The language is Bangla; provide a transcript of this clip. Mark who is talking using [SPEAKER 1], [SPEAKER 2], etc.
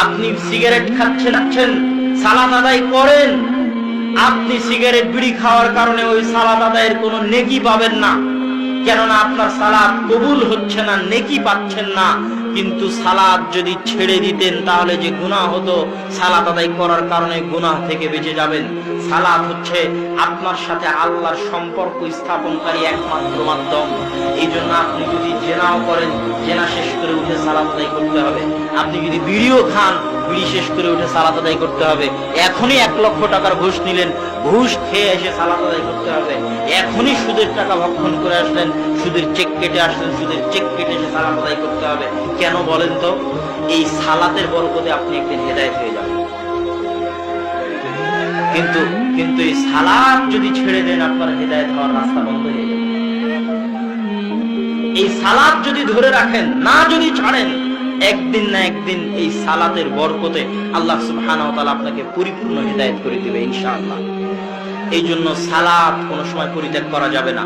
[SPEAKER 1] আপনি সিগারেট খাচ্ছেন, সালাত আদায় করেন, আপনি সিগারেট বিড়ি খাওয়ার কারণে ওই সালাত আদায়ের কোনো নেকি পাবেন না, কেননা আপনার সালাত কবুল হচ্ছে না, নেকি পাচ্ছেন না। কিন্তু সালাত যদি ছেড়ে দিতেন তাহলে যে গুনাহ হতো, সালাত আদায় করার কারণে গুনাহ থেকে বেঁচে যাবেন। সালাত হচ্ছে আপনার সাথে আল্লাহর সম্পর্ক স্থাপনকারী একমাত্র মাধ্যম। এই জন্য আপনি যদি জেনাও করেন, জেনা শেষ করে উঠে সালাত আদায় করতে হবে। আপনি যদি বিড়িও খান, বিড়ি শেষ করে উঠে সালাত আদায় করতে হবে। এখনই 1 লক্ষ টাকার ঘুষ নিলেন, ঘুষ খেয়ে এসে সালাত আদায় করতে হবে। এখনই সুদের টাকা ভক্ষণ করে আসলেন, সুদের চেক কেটে আসলেন, সুদের চেক কেটে এসে সালাত আদায় করতে হবে। কেন বলেন তো? এই সালাতের বরকতে আপনি একদিন হেদায়েত হয়ে যাবেন। কিন্তু কিন্তু এই সালাত যদি ছেড়ে দেন, আপনার হেদায়েত হওয়ার রাস্তা বন্ধ হয়ে যাবে। এই সালাত যদি ধরে রাখেন, না যদি ছাড়েন, একদিন না একদিন এই সালাতের বরকতে আল্লাহ সুবহানাহু ওয়া তাআলা আপনাকে পরিপূর্ণ হেদায়েত করে দিবে ইনশাআল্লাহ। এই জন্য সালাত কোনো সময় পরিত্যাগ করা যাবে না।